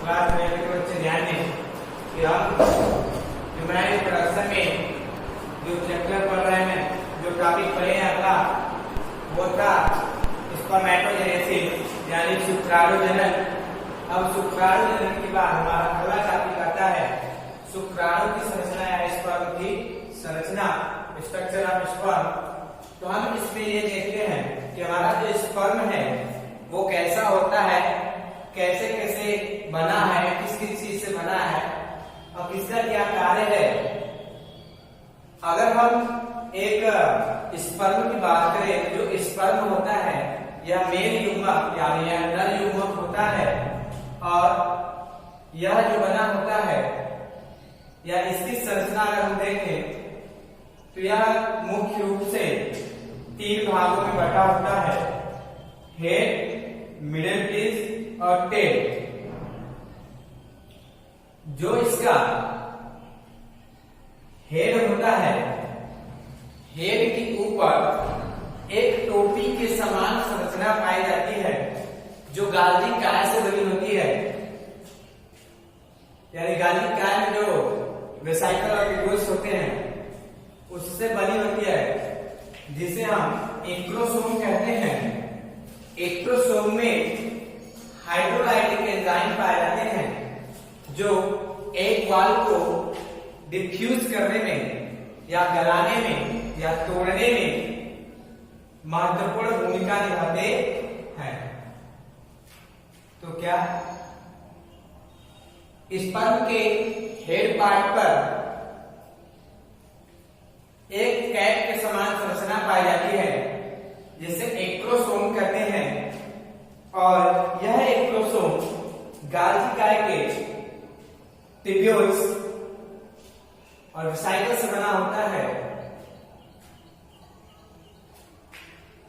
Class में के बच्चे ध्यान दें कि हम ह्यूमैनिटीज प्रोडक्शन में जो चैप्टर पढ़ रहे हैं, जो टॉपिक पढ़े हैं अपना, वो था स्पर्मेटोजेनेसिस यानी शुक्राणुजनन। अब शुक्राणुजनन के बाद हमारा अगला टॉपिक आता है शुक्राणु की संरचना या स्पर्म की संरचना, स्ट्रक्चर ऑफ स्पर्म। तो हम इसमें ये देखते हैं कि हमारा जो स्पर्म है वो कैसा होता है, कैसे कैसे बना है, किस किस चीज से बना है और किसका क्या कार्य है। अगर हम एक स्पर्म की बात करें, जो स्पर्म होता है यह मेल युग्मक यानी यह नर युग्मक होता है और यह जो बना होता है या इसकी संरचना अगर हम देखें तो यह मुख्य रूप से 3 भागों में बटा होता है, हेड, मिडिल पीस और टेल। जो इसका हेड होता है, हेड के ऊपर एक टोपी के समान संरचना पाई जाती है जो गाल्गी काय से बनी होती है, यानी गाल्गी काय में जो वेसिकल और ट्यूब्यूल्स होते हैं उससे बनी होती है, जिसे हम एक्रोसोम कहते हैं। एक्रोसोम में हाइड्रोलाइटिक एंजाइम पाए जाते हैं जो एक वाल को डिफ्यूज करने में या गलाने में या तोड़ने में महत्वपूर्ण भूमिका निभाते हैं। तो क्या स्पर्म के हेड पार्ट पर एक कैप के समान संरचना पाई जाती है जिसे एक्रोसोम कहते हैं और यह एक्रोसोम गाल्गी काय के ट्यूब्यूल्स और वेसिकल से बना होता है।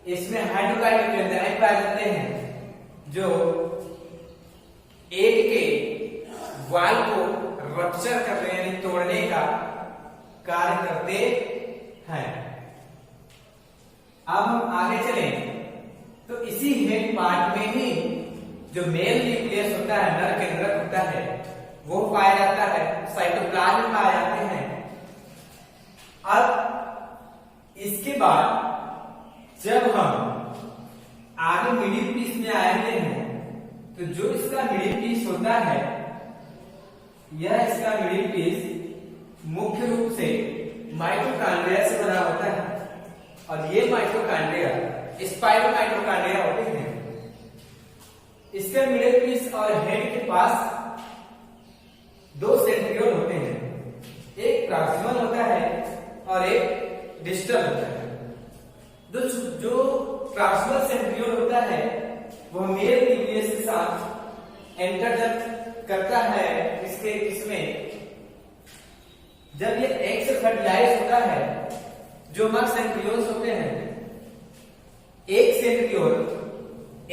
इसमें हाइड्रोलाइटिक एंजाइम पाए जाते हैं जो एग के वाल को रप्चर करने यानी तोड़ने का कार्य करते हैं। अब हम आगे चलें तो इसी हेड पार्ट में ही जो मेल न्यूक्लियस होता है, नर केंद्रक होता है, वो पाया जाता है, साइटोप्लाज्म पाए जाते हैं। अब इसके बाद जब हम आगे मिडिल पीस में आते हैं तो जो इसका मिडिल पीस होता है, यह इसका मिडिल पीस मुख्य रूप से माइटोकॉन्ड्रिया से बना होता है और ये माइटोकॉन्ड्रिया स्पाइरोमाइटोकॉन्ड्रिया होते हैं। इसके मिडिल पीस और हेड के पास 2 सेंट्रियोल होते हैं, एक प्रॉक्सिमल होता है और एक डिस्टल होता है। जो प्रॉक्सिमल सेंट्रियोल होता है वह मेल न्यूक्लियस के साथ एंटर जब करता है इसमें जब ये एग से फर्टिलाइज होता है, जो हमारे सेंट्रियोल्स होते हैं, एक सेंट्रियोल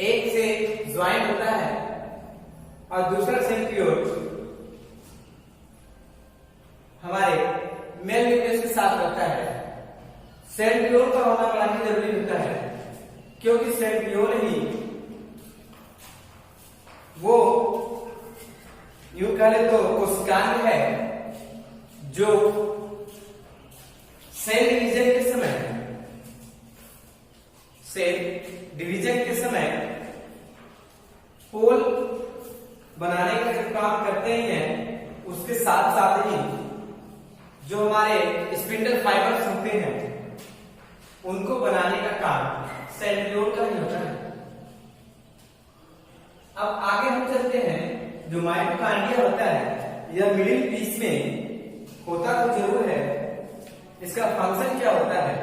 एग से ज्वाइन होता है और दूसरा सेंट्रियोल हमारे मेल न्यूक्लियस के साथ होता है। सेंट्रियोल का होना बड़ा ही जरूरी होता है क्योंकि सेंट्रियोल ही वो यूं कहें तो कोशिकांग है जो सेल डिवीजन के समय पोल बनाने का जो काम करते हैं उसके साथ साथ ही जो हमारे स्पिंडल फाइबर्स होते हैं उनको बनाने का काम सेंट्रियोल का ही होता है। अब आगे हम चलते हैं, जो माइटोकॉन्ड्रिया होता है यह मिडिल पीस में होता तो जरूर है, इसका फंक्शन क्या होता है?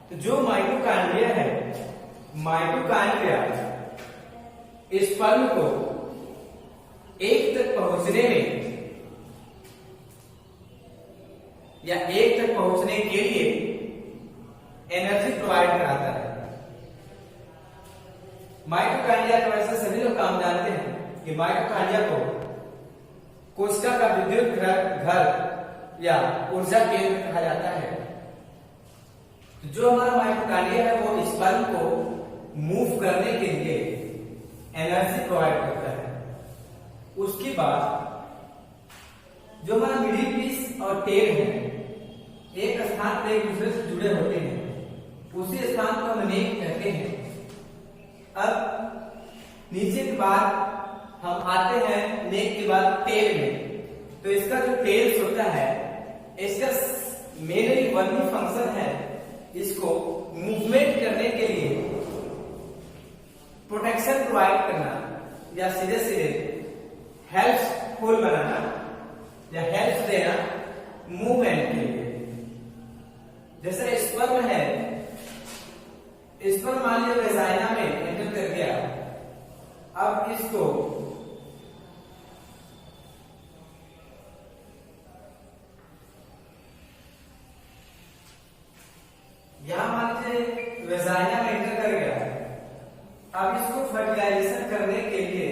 तो जो माइटोकॉन्ड्रिया है, माइटोकॉन्ड्रिया स्पर्म को एक तक पहुंचने में या एक तक पहुंचने के लिए एनर्जी प्रोवाइड कराता है। माइटोकॉन्ड्रिया का वैसे सभी लोग काम जानते हैं कि माइटोकॉन्ड्रिया को कोशिका का विद्युत घर या ऊर्जा केंद्र कहा जाता है। तो जो हमारा माइटोकॉन्ड्रिया है वो स्पर्म को मूव करने के लिए एनर्जी प्रोवाइड करता है। उसकी बाद जो हमारा मिडिल पीस और टेल है एक स्थान पर एक दूसरे से जुड़े होते हैं, उसी स्थान को हम नेक कहते हैं। अब नीचे के बाद हम आते हैं नेक के बाद टेल में। तो इसका जो टेल्स होता है इसका मेनली वन ही फंक्शन है, इसको मूवमेंट करने के लिए प्रोटेक्शन प्रोवाइड करना या सीधे सीधे हेल्पफुल बनाना या हेल्प देना मूवमेंट के लिए। जैसे स्पर्म है, स्पर्म मान लीजिए वेजाइना में एंटर कर गया, अब इसको यहां मान लीजिए वेजाइना में एंटर कर गया, अब इसको फर्टिलाइजेशन करने के लिए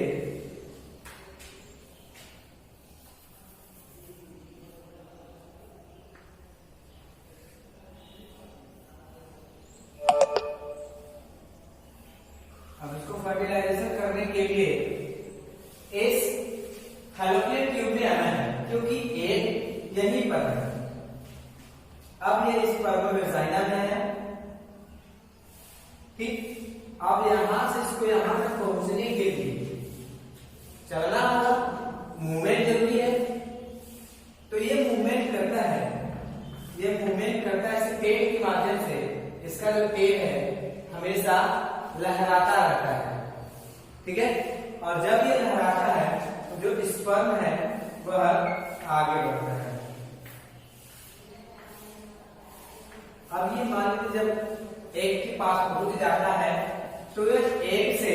इस फैलोपियन ट्यूब में आना है, क्योंकि एग यहीं पर है। अब ये स्पर्म वेजाइना में है, ठीक। अब यहां से इसको यहां तक पहुंचने के लिए चलना होगा, मूवमेंट जरूरी है। तो ये मूवमेंट करता है, ये मूवमेंट करता है इस पेट के माध्यम से। इसका जो पेट है हमेशा लहराता रहता है, ठीक है। और जब ये लहराता है तो जो स्पर्म है वह आगे बढ़ता है। अब ये मान लीजिए जब एग के पास पहुंच जाता है तो ये एग से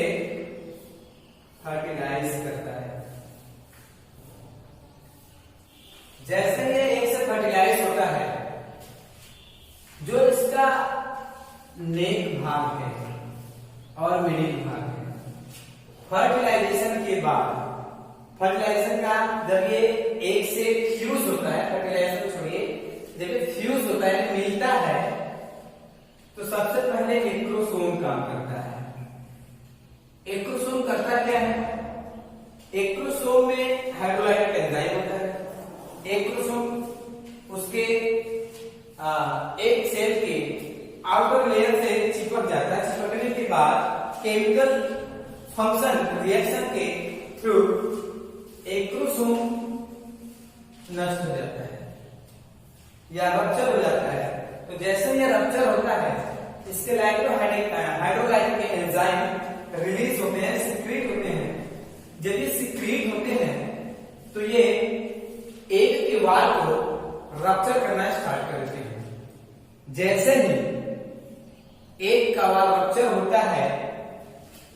फर्टिलाइज करता है। जैसे ये एग से फर्टिलाइज होता है, जो इसका नेक भाग है और मिडिल भाग है, फर्टिलाइजेशन के बाद, फर्टिलाइजेशन का जब ये एग से फ्यूज होता है, फर्टिलाइजेशन को छोड़िए, जब ये फ्यूज होता है, मिलता है, तो सबसे पहले एक्रोसोम काम करता है। एक्रोसोम करता क्या है? एक्रोसोम में हाइड्रोलाइटिक एंजाइम होता है। एक्रोसोम उसके एक सेल के आउटर लेयर से चिपक जाता है। चिपकने के बाद केमिकल फंक्शन रिएक्शन के थ्रू एक्रोसोम नष्ट हो जाता है या रप्चर हो जाता है। तो जैसे ये रप्चर होता है, इसके हाइड्रोलाइटिक एंजाइम रिलीज होते हैं, सिक्रीट होते हैं। जब ये सिक्रीट होते हैं तो ये एग के वाल को रप्चर करना स्टार्ट करते हैं। जैसे ही एग का वाल रप्चर होता है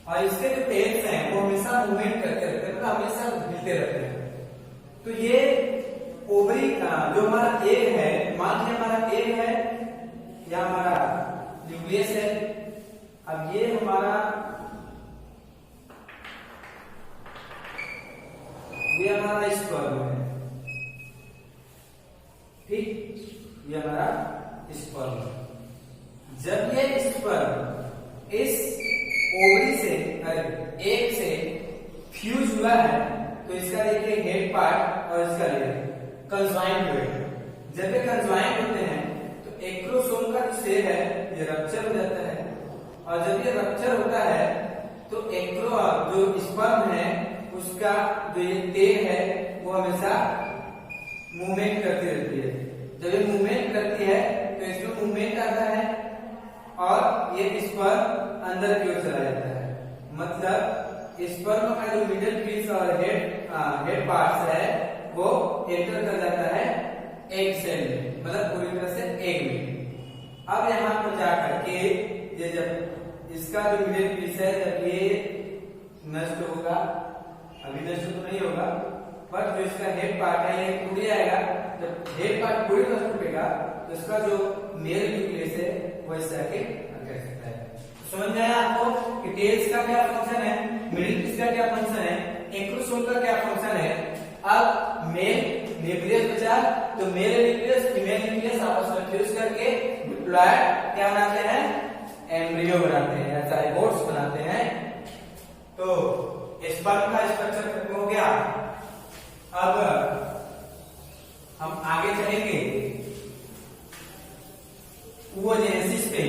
और इसके जो टेल्स हैं वो हमेशा मूवमेंट करते रहते हैं, मतलब हमेशा हिलते रहते हैं। तो ये ओवरी जो हमारा एग है, मान लीजिए हमारा एग है या हमारा न्यूक्लियस है। अब ये हमारा स्पर्म है, ठीक, ये हमारा स्पर्म है। जब ये स्पर्म इस ओवरी से एग से फ्यूज हुआ है तो इसका देखिए हेड पार्ट और इसका कंज्वाइंड हुए। जब ये कंज्वाइंड होते हैं तो एक्रोसोम का जो सेल है ये रप्चर हो जाता है, और जब ये रप्चर होता है तो जो स्पर्म है उसका जो ये टेल है वो हमेशा मूवमेंट करती रहती है। जब ये मूवमेंट करती है तो इसमें मूवमेंट आता है और ये स्पर्म अंदर की ओर चला जाता है। मतलब स्पर्म का जो मिडल पीस और हेड पार्ट्स है वो एंटर कर जाता है एग सेल में, मतलब पूरी तरह से एग में। अब यहाँ पर जाकर के ये जब इसका जो मिडल पीस है जब ये नष्ट होगा, अभी नष्ट तो नहीं होगा, पर जो इसका हेड पार्ट है ये टूट जाएगा। जब हेड पार्ट पूरी तरह टूटेगा तो इसका जो मेल न्यूक्लियस है वो इस तरह के कर सकता है। तो समझ में आया आपको कि टेल्स का क्या फंक्शन है, मिडिल पीस का क्या फंक्शन है, एक्रोसोम का क्या फंक्शन है। अब मेल न्यूक्लियस बचा, तो मेल न्यूक्लियस फीमेल न्यूक्लियस आपस में फ्यूज करके डिप्लॉयड क्या बनाते हैं, एम्ब्रियो बनाते हैं, जाइगोट्स बनाते हैं। तो स्पर्म का स्ट्रक्चर खत्म हो गया, अब हम आगे चलेंगे oogenesis पे।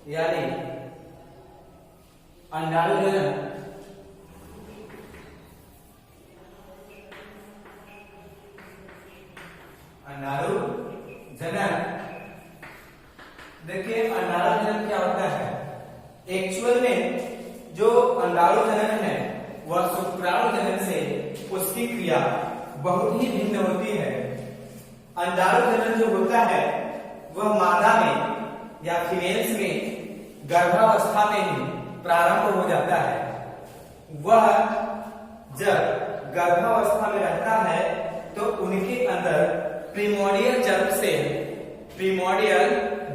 यानी अंडाणु जनन। अंडाणु जनन, देखिए अंडाणु जनन क्या होता है। एक्चुअल में जो अंडाणु जनन है वह शुक्राणु जनन से उसकी क्रिया बहुत ही भिन्न होती है। अंडाणु जनन जो होता है वह मादा में या फीमेल्स में गर्भावस्था में ही प्रारंभ हो जाता है। वह जब गर्भावस्था में रहता है तो उनके अंदर प्रीमोर्डियल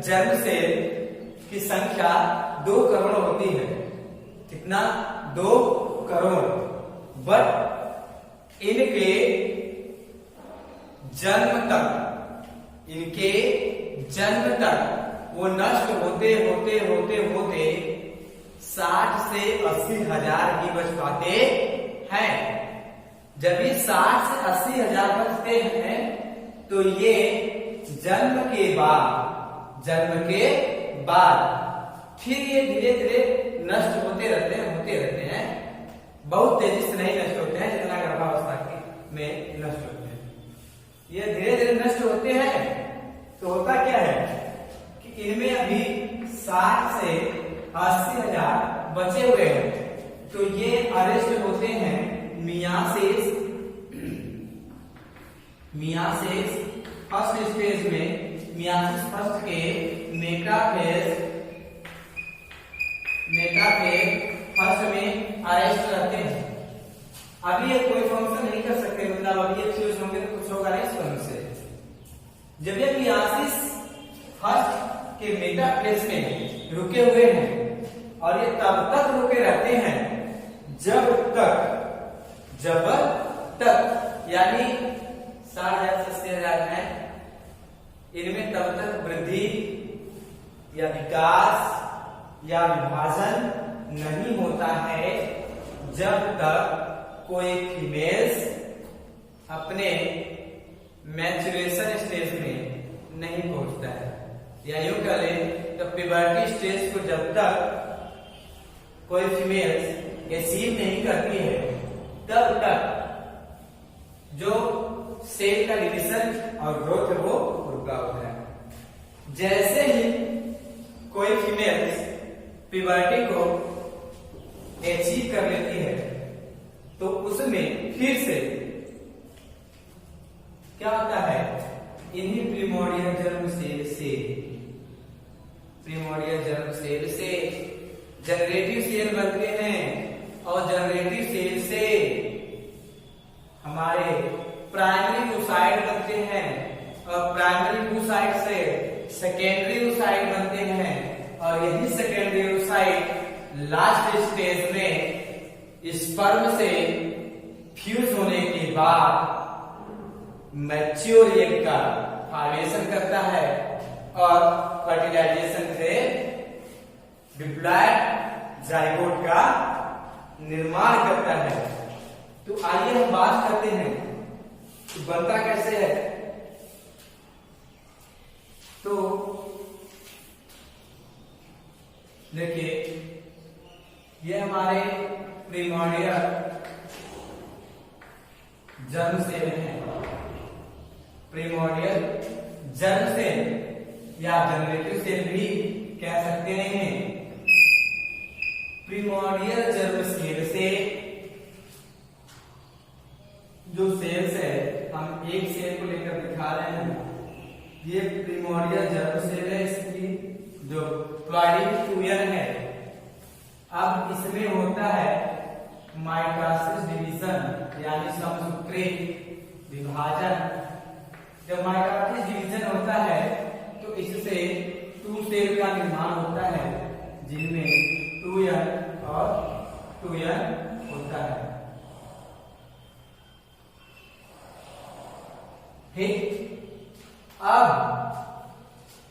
जर्म सेल की संख्या 2 करोड़ होती है। कितना? 2 करोड़। बट इनके जन्म तक वो नष्ट होते 60 से 80 हजार ही बच पाते हैं। जब ये 60 से 80 हजार बचते हैं तो ये जन्म के बाद फिर ये धीरे धीरे नष्ट होते रहते हैं। बहुत तेजी से नहीं नष्ट होते हैं जितना गर्भावस्था में नष्ट होते हैं। ये धीरे धीरे नष्ट होते हैं तो होता क्या है कि इनमें अभी 60 से 80 हजार बचे हुए हैं। तो ये अरेस्ट होते हैं मियासिस फर्स्ट स्टेज में। मियासिस फर्स्ट के मेटाफेज फर्स्ट में अरेस्ट रहते हैं। अभी ये कोई फंक्शन नहीं कर सकते, मतलब अभी ये फ्यूज होंगे तो कुछ होगा नहीं इस फंक्शन से। जब ये मियासिस फर्स्ट के मेटाफेज में रुके हुए हैं और ये तब तक रुके रहते हैं जब तक यानी 60,000 से 80,000 है, इनमें तब तक वृद्धि या विकास या विभाजन नहीं होता है जब तक कोई फीमेल्स अपने मैच्योरेशन स्टेज में नहीं पहुंचता है। या यूं कह लें तो प्यूबर्टी स्टेज को जब तक कोई फीमेल्स अचीव नहीं करती है तब तक जो सेल का डिवीजन और ग्रोथ है वो रुका होता है। जैसे ही कोई फीमेल्स प्यूबर्टी को अचीव कर लेती है तो उसमें फिर से क्या होता है, इन्हीं प्रीमोर्डियल जर्म सेल से जनरेटिव सेल बनते हैं और जनरेटिव सेल से हमारे प्राइमरी oocyte बनते हैं और प्राइमरी oocyte से सेकेंडरी oocyte बनते हैं और यही सेकेंडरी oocyte लास्ट स्टेज में स्पर्म से फ्यूज होने के बाद मैच्योर एग का फॉर्मेशन करता है और फर्टिलाइजेशन से डिप्लॉयड जाइगोट का निर्माण करता है। तो आइए हम बात करते हैं कि बनता कैसे है। तो देखिए ये हमारे प्रीमोर्डियल जर्म सेल है। प्रीमोर्डियल जर्म सेल या जनरेटिव सेल भी कह सकते हैं। प्रीमोर्डियल जर्म सेल से जो सेल्स है, हम एक सेल को लेकर दिखा रहे हैं। ये प्रीमोर्डियल जर्म सेल है, इसकी जो प्लॉइडिंग ट्यूयर है। अब इसमें होता है माइटोसिस डिवीजन यानी समसूत्री विभाजन। जब माइटोसिस डिवीजन होता है तो इससे 2 सेल का निर्माण होता है जिनमें 2n और 2n होता है। ठीक, अब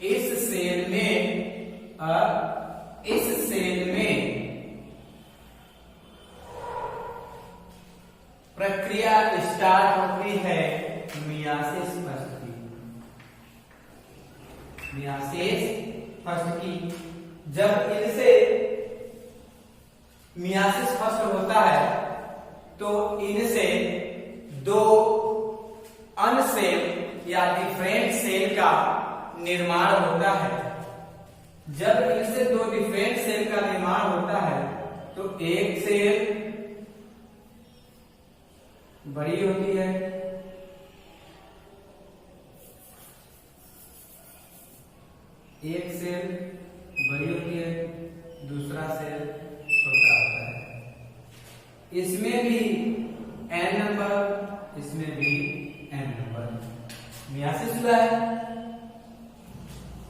इस सेल में स्टार्ट होती है मियासिस फर्स्ट की। मियासिस फर्स्ट की जब इनसे मियासिस फर्स्ट होता है तो इनसे दो अनसेल या डिफरेंट सेल का निर्माण होता है। जब इनसे दो डिफरेंट सेल का निर्माण होता है तो एक सेल बड़ी होती है, एक सेल बड़ी होती है, दूसरा सेल छोटा होता है। इसमें भी n नंबर, इसमें भी n नंबर मियासिस हुआ है।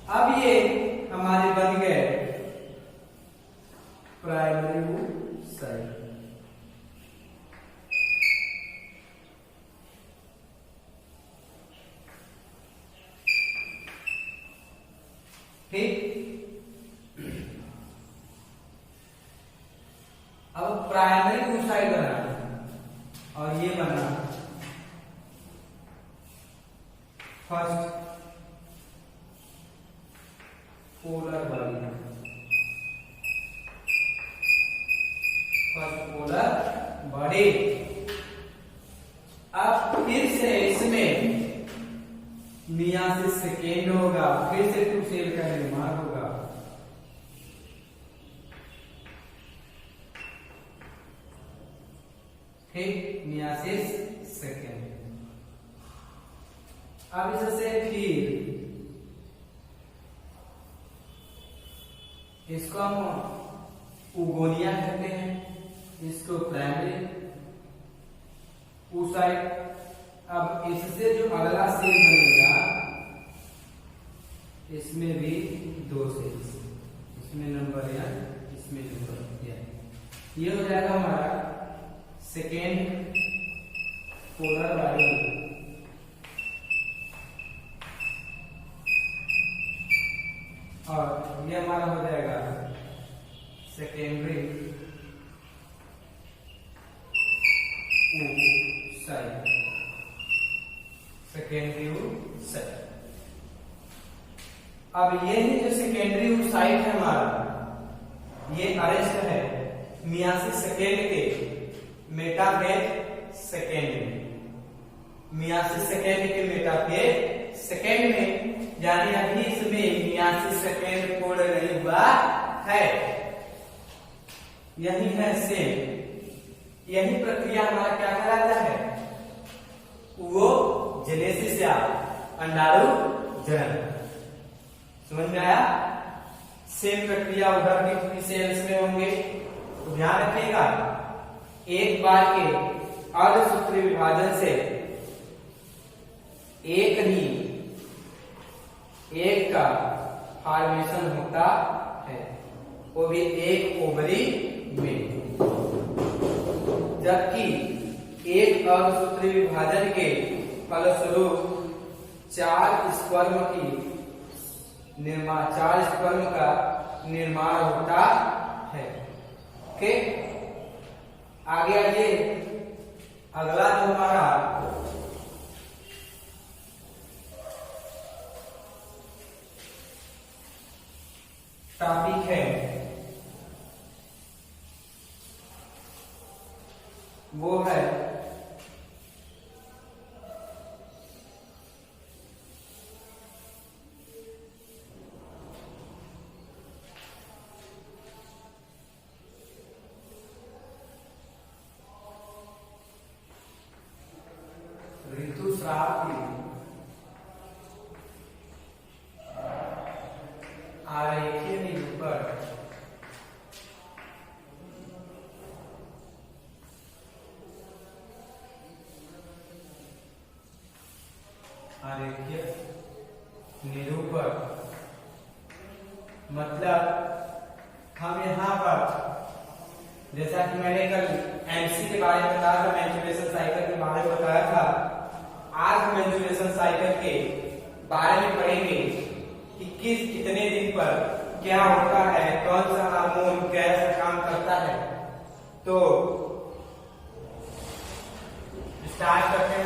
अब ये हमारे बन गए प्राइमरी oocyte। ठीक, अब प्राइमरी oocyte बना और ये बना first polar body, first polar body. अब फिर से इसमें मियासिस सेकेंड होगा, फिर से टू सेल का निर्माण होगा। ठीक, मियासिस सेकेंड। अब इससे फिर इसको हम उगोनिया कहते हैं, इसको प्राइमरी oocyte। अब इससे जो अगला सेल बनेगा इसमें भी दो सेल्स, इसमें नंबर या इसमें नंबर या, ये हो जाएगा हमारा सेकेंड पोलर बॉडी। और ये हमारा हो जाएगा सेकेंडरी oocyte, सेकेंडरी oocyte। अब ये ही जो सेकेंडरी oocyte है हमारा, ये अरेस्ट है मियासिस सेकेंड के मेटाफेज सेकेंड में, मियासिस सेकेंड के मेटाफेज सेकेंड में, यानी अभी इसमें मियासिस सेकेंड पूर्ण नहीं हुआ है। यही है सेम, यही प्रक्रिया हमारा क्या कहलाता है, वो जेनेसिस या अंडाणु जनन। समझ में आया? सेम प्रक्रिया उधर भी सेल्स में होंगे, तो ध्यान रखिएगा एक बार के अर्धसूत्री विभाजन से एक का फॉर्मेशन होता है, वो भी एक ओवरी में। जबकि एक अर्धसूत्री विभाजन के फलस्वरूप चार स्पर्म का निर्माण होता है। ओके, आगे आइए, अगला जो हमारा टॉपिक है वो है ऋतुस्राव की आरेखीय निरूपण। आरेखीय निरूपण मतलब हम यहाँ पर, जैसा कि मैंने कल एमसी के बारे में बताया था, मेंस्ट्रुएशन साइकिल के बारे में बताया था, आज मेंस्ट्रुएशन साइकिल के बारे में पढ़ेंगे कि कितने दिन पर क्या होता है, कौन सा हार्मोन कैसा काम करता है। तो स्टार्ट करते हैं।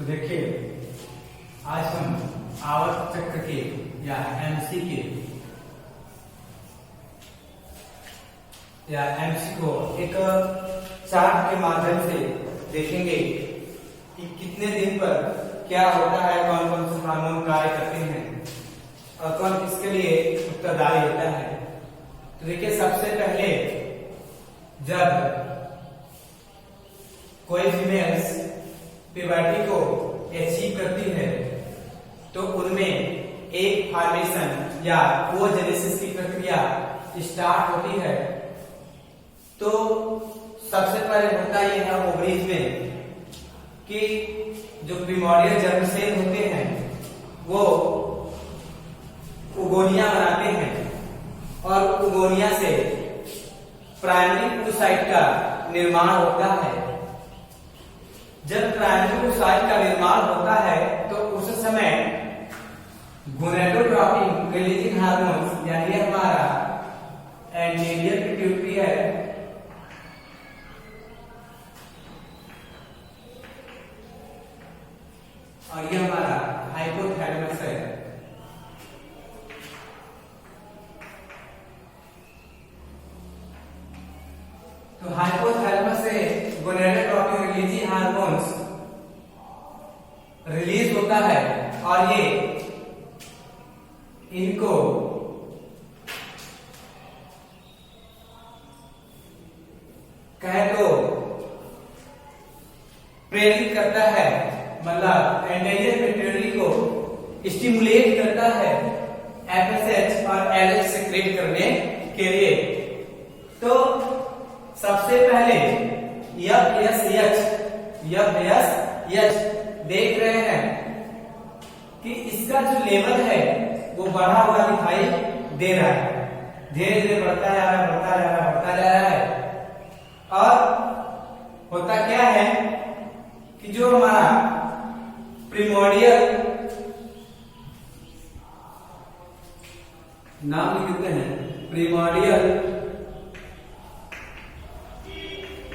तो देखिए आज हम आवर्त चक्र के या एमसी के या एमसी को एक चार्ट के माध्यम से देखेंगे कि कितने दिन पर क्या होता है, कौन कौन से हार्मोन कार्य करते हैं और कौन किसके लिए उत्तरदायी होता है। तो देखिए सबसे पहले जब कोई फीमेल्स प्यूबर्टी को अचीव करती है तो उनमें एक फॉर्मेशन या ओजेनेसिस की प्रक्रिया स्टार्ट होती है। तो सबसे पहले होता यह है ओवरीज में कि जो प्रिमोर्डियल जर्म सेल होते हैं वो उगोनिया बनाते हैं और उगोनिया से प्राइमरी oocyte का निर्माण होता है। जब प्राइमरी oocyte का निर्माण होता है तो उस समय गोनेडोट्रोपिन रिलीजिंग हार्मोन्स यानी ये हमारा एंटीरियर पिट्यूटरी है और ये हमारा हाइपोथैलेमस है। तो हाइपोथैलेमस से गोनेडोट्रोपिन रिलीजिंग हार्मोन्स रिलीज होता है और ये इनको कहे तो प्रेरित करता है, मतलब एंटीरियर पिट्यूटरी को स्टिमुलेट करता है एफएसएच और एलएच सेक्रेट करने के लिए। तो सबसे पहले एफएसएच देख रहे हैं कि इसका जो लेवल है वो बढ़ा हुआ दिखाई दे रहा है, धीरे धीरे बढ़ता जा रहा है। और होता क्या है कि जो हमारा प्रिमोर्डियल नाम लिखते हैं प्रिमोर्डियल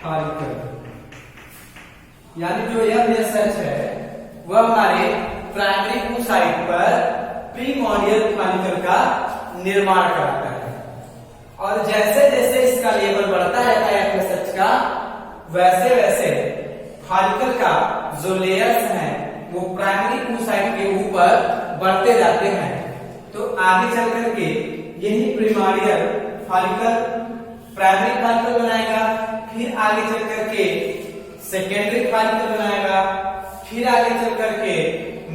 फॉलिकल यानी जो एफएसएच है वह हमारे प्राइमरी oocyte पर प्रीमोर्डियल फॉलिकल का निर्माण करता है और जैसे जैसे इसका लेवल बढ़ता रहता है एफएसएच का वैसे वैसे फॉलिकल का जो लेयर्स हैं वो प्राइमरी oocyte के ऊपर बढ़ते जाते हैं। तो आगे चल करके यही प्रीमोर्डियल फॉलिकल प्राइमरी फॉलिकल बनाएगा, फिर आगे चल करके सेकेंडरी फॉलिकल बनाएगा, फिर आगे चल करके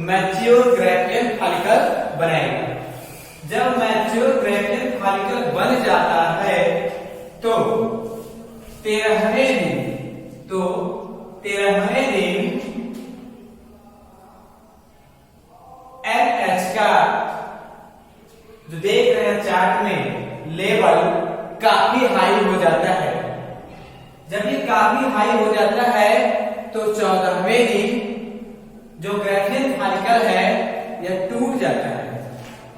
मैच्योर ग्रैफियन फॉलिकल बनाएगा। जब मैच्योर ग्रैफियन फॉलिकल बन जाता है तो 13वें दिन एनएच का जो देख रहे हैं चार्ट में लेवल काफी हाई हो जाता है। जब ये काफी हाई हो जाता है तो 14वें दिन जो ग्रैफियन फॉलिकल है यह टूट जाता है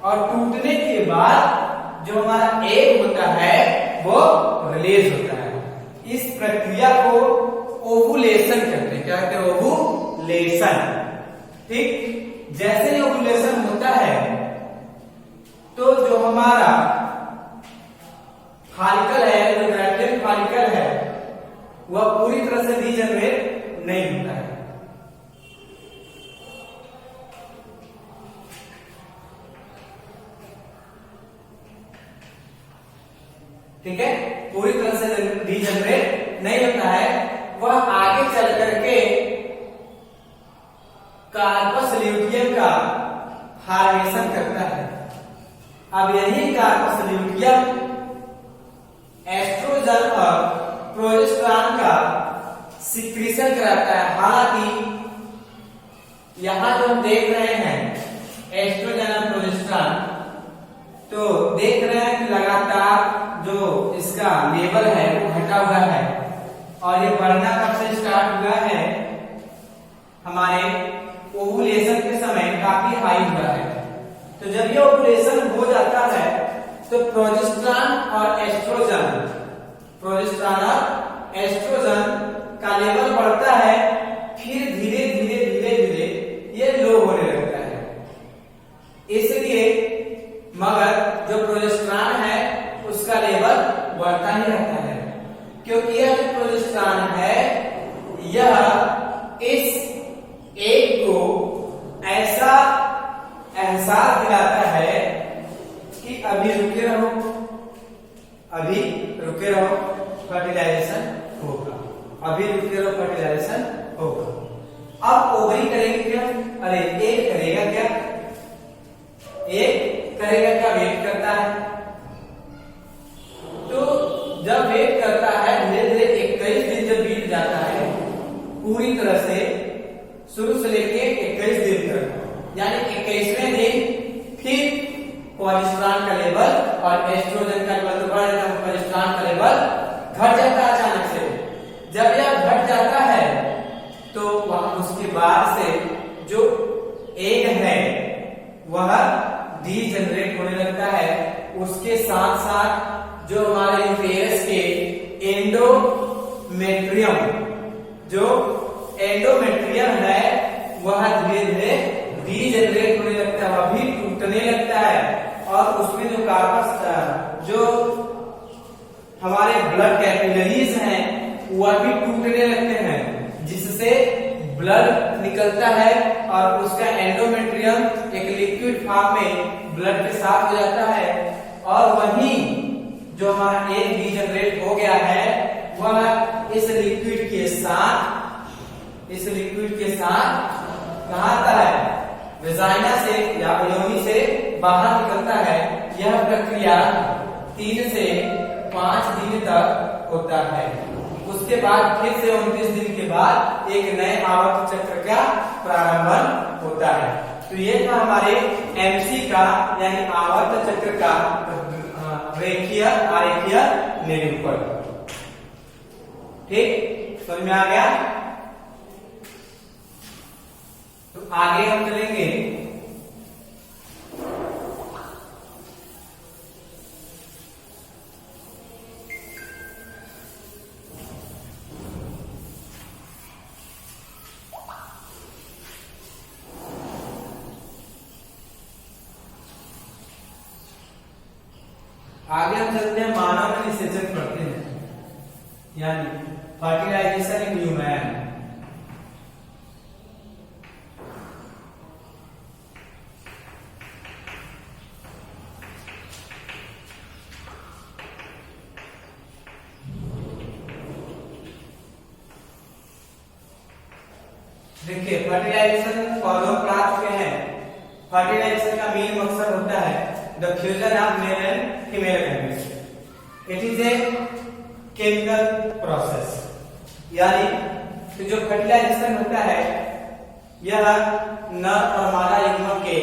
और टूटने के बाद जो हमारा एग होता है वो रिलीज होता है। इस प्रक्रिया को ओवुलेशन कहते हैं। क्या कहते हैं? ओवुलेशन। ठीक, जैसे ही ओवुलेशन होता है तो जो हमारा फॉलिकल है, जो ग्रैफियन फॉलिकल है वह पूरी तरह से रीजनरेट नहीं होता है। ठीक है, पूरी तरह से रीजनरेट नहीं होता है। वह आगे चल करके कार्पस ल्यूटियम का फॉर्मेशन करता है। अब यही कार्पस ल्यूटियम एस्ट्रोजन और प्रोजेस्टेरॉन का सिक्रीशन कराता है। हालांकि यहां जो हम देख रहे हैं एस्ट्रोजन और प्रोजेस्टेरॉन, तो देख रहे हैं कि लगातार जो इसका लेवल है वो घटा हुआ है और ये बढ़ना कब से स्टार्ट हुआ है? हमारे ओवुलेशन के समय काफी हाई हुआ है। तो जब ये ओवुलेशन हो जाता है तो प्रोजेस्टेरॉन और एस्ट्रोजन का लेवल बढ़ता है, फिर धीरे धीरे धीरे धीरे क्योंकि यह जो प्रोजेस्टेरॉन है यह इस एग को ऐसा एहसास दिलाता है कि अभी रुके रहो, अभी रुके रहो, फर्टिलाइजेशन होगा, अभी रुके रहो, फर्टिलाइजेशन होगा। अब ओवरी करेगी क्या? अरे एग करेगा क्या? एग करेगा क्या? वेट करता है। तो जब वेट करता है धीरे धीरे 21 दिन जब बीत जाता है पूरी तरह से, शुरू से लेके 21 दिन तक, यानी 21वें दिन फिर प्रोजेस्टेरॉन का लेवल और एस्ट्रोजन का लेवल तो बढ़ जाता है, प्रोजेस्टेरॉन का लेवल घट जाता है अचानक से। जब यह घट जाता है तो वह उसके बाद से जो एग है वह डीजनरेट होने लगता है। उसके साथ साथ जो हमारे यूटेरस के एंडोमेट्रियम, जो एंडोमेट्रियम है वह धीरे धीरे डीजनरेट होने लगता है, वह भी टूटने लगता है। और उसमें जो कार्पस, जो हमारे ब्लड कैपिलरीज हैं वह भी टूटने लगते हैं, जिससे ब्लड निकलता है और उसका एंडोमेट्रियम एक लिक्विड फॉर्म में ब्लड के साथ हो जाता है। और वहीं जो हमारा एग डीजनरेट हो गया है वह इस लिक्विड के साथ, इस लिक्विड के साथ कहां आता है? वेजाइना से या योनि से बाहर निकलता है। यह प्रक्रिया 3 से 5 दिन तक होता है। उसके बाद फिर से 29 दिन के बाद एक नए आवर्त चक्र का प्रारंभ होता है। तो ये था हमारे एमसी का यानी आवर्त चक्र का रेखीय आरेखीय निरूपण। ठीक, समझ में आ गया? तो आगे हम चलेंगे हम चलते हैं मानव में निषेचन पढ़ते हैं, यानी फर्टिलाइजेशन इन ह्यूमन। देखिए फर्टिलाइजेशन पौधों पर आ चुके हैं। फर्टिलाइजेशन का मेन मकसद होता है the fusion of male and female gametes. It is a chemical process, यानी कि जो फर्टिलाइजेशन होता है यह नर और मादा युग्मक के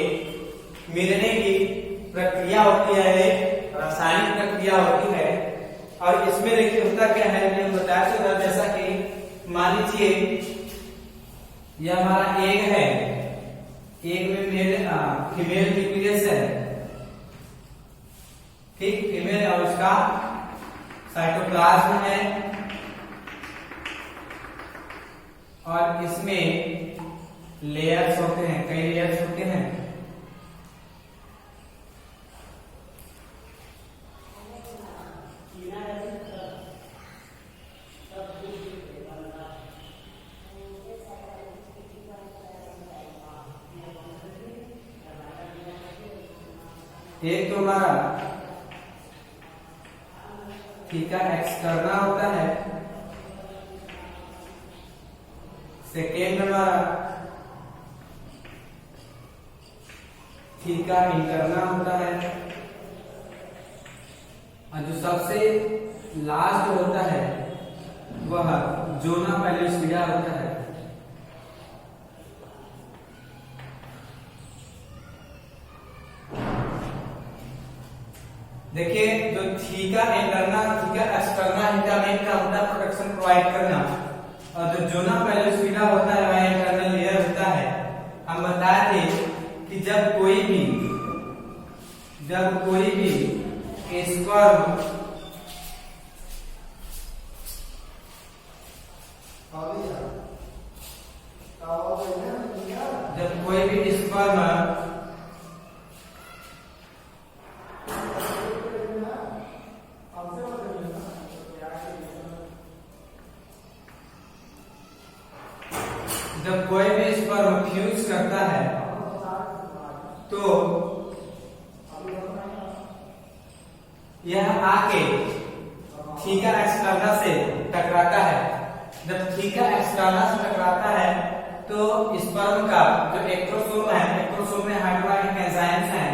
मिलने की प्रक्रिया होती है, एक रासायनिक प्रक्रिया होती है। और इसमें देखिए होता क्या है, मैंने बताया था जैसा कि मान लीजिए यह हमारा एग है, एग में मेल फीमेल न्यूक्लियस है, ठीक, फीमेल, और उसका साइटोप्लाज्म है और इसमें लेयर्स होते हैं, कई लेयर्स होते हैं। एक तो हमारा थीका एक्सटर्ना होता है, सेकेंड हमारा थीका इंटरना होता है, और जो सबसे लास्ट होता है वह जोना पैलेस्टिया होता है। देखिए जो थीका इंटरना, थीका एक्सटर्ना इनका मेन काम होता है प्रोटेक्शन प्रोवाइड करना, और जो जोना पैलेस्टिया होता है वह इंटरनल लेयर होता है। हम बताए थे कि जब कोई भी स्पर्म जब कोई भी स्पर्म फ्यूज करता है तो यह आके थीका एक्सटर्ना से टकराता है। जब थीका एक्सटर्ना से टकराता है तो स्पर्म का जो एक्ट्रोसोम है, एक्ट्रोसोम में हाइड्रोलाइटिक एंजाइम्स हैं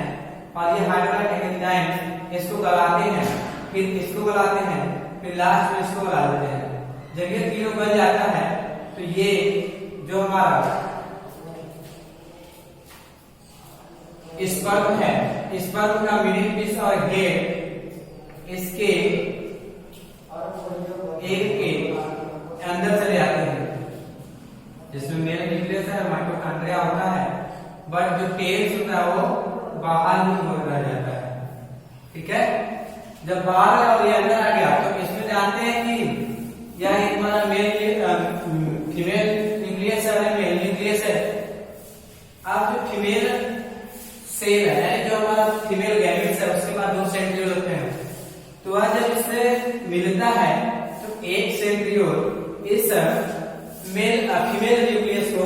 और ये हाइड्रोलाइटिक एंजाइम्स इसको गलाते हैं, फिर इसको गलाते हैं, फिर लास्ट में इसको गला देते हैं। जब ये तीनों गल जाता है तो ये जो हमारा स्पर्म है, स्पर्म का मिडिल पीस और हेड इसके एक के अंदर चले आते हैं, जिसमें मेल न्यूक्लियस है, माइटोकॉन्ड्रिया होता है, बट जो टेल्स होता है वो बाहर ही रह जाता है। ठीक है, जब बाहर और ये अंदर आ गया तो इसमें जानते हैं कि यह हमारा मेल फीमेल न्यूक्लियस है, मेल न्यूक्लियस है। अब जो फीमेल सेल है, जो हमारा फीमेल गैमेट्स है, उसके बाद 2 सेंट्रियोल होते हैं। तो वह जब इससे मिलता है तो एक सेंट्रियोल इस फीमेल न्यूक्लियस को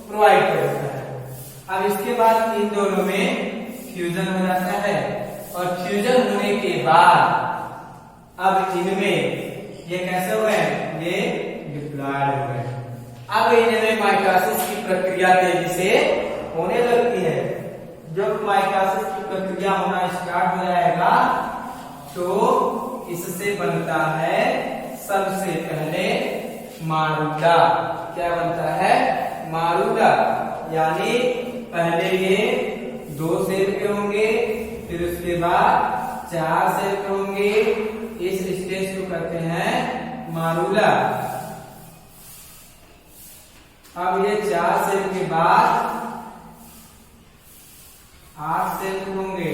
प्रोवाइड कर देता है। अब इसके बाद इन दोनों में फ्यूजन हो जाता है और फ्यूजन होने के बाद अब इनमें ये कैसे हुए, ये डिप्लॉयड हो गए। अब इनमें माइटोसिस की प्रक्रिया तेजी से होने लगती है। जब माइटोसिस की प्रक्रिया होना स्टार्ट हो जाएगा तो इससे बनता है सबसे पहले मारूला। क्या बनता है, मारूला। यानी पहले ये 2 सेल के होंगे, फिर उसके बाद 4 सेल के होंगे। इस स्टेज को कहते हैं मारूला। अब ये 4 सेल के बाद 8 सेल होंगे,